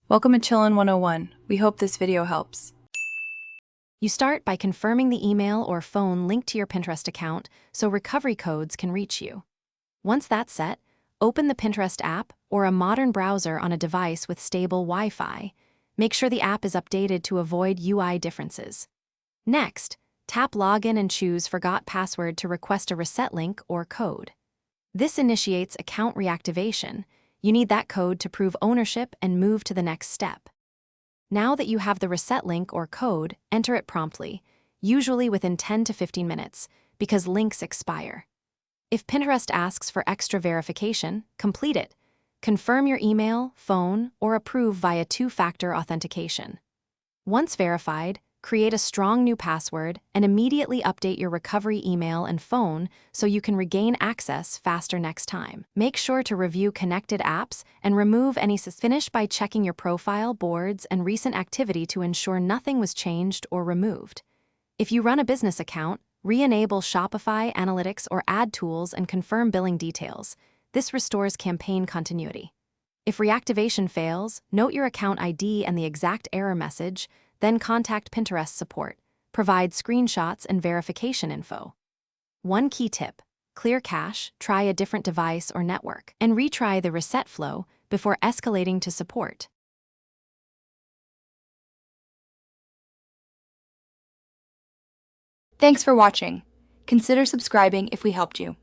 Welcome to Chillin' 101. We hope this video helps. You start by confirming the email or phone linked to your Pinterest account so recovery codes can reach you. Once that's set, open the Pinterest app or a modern browser on a device with stable Wi-Fi. Make sure the app is updated to avoid UI differences. Next, tap Login and choose Forgot Password to request a reset link or code. This initiates account reactivation. You need that code to prove ownership and move to the next step. Now that you have the reset link or code, enter it promptly, usually within 10 to 15 minutes, because links expire. If Pinterest asks for extra verification, complete it. Confirm your email, phone, or approve via two-factor authentication. Once verified, create a strong new password and immediately update your recovery email and phone so you can regain access faster next time. Make sure to review connected apps and remove any Finish by checking your profile, boards, and recent activity to ensure nothing was changed or removed. If you run a business account, re-enable Shopify, Analytics, or ad tools and confirm billing details. This restores campaign continuity. If reactivation fails, note your account ID and the exact error message, then contact Pinterest support. Provide screenshots and verification info. One key tip: clear cache, try a different device or network, and retry the reset flow before escalating to support. Thanks for watching. Consider subscribing if we helped you.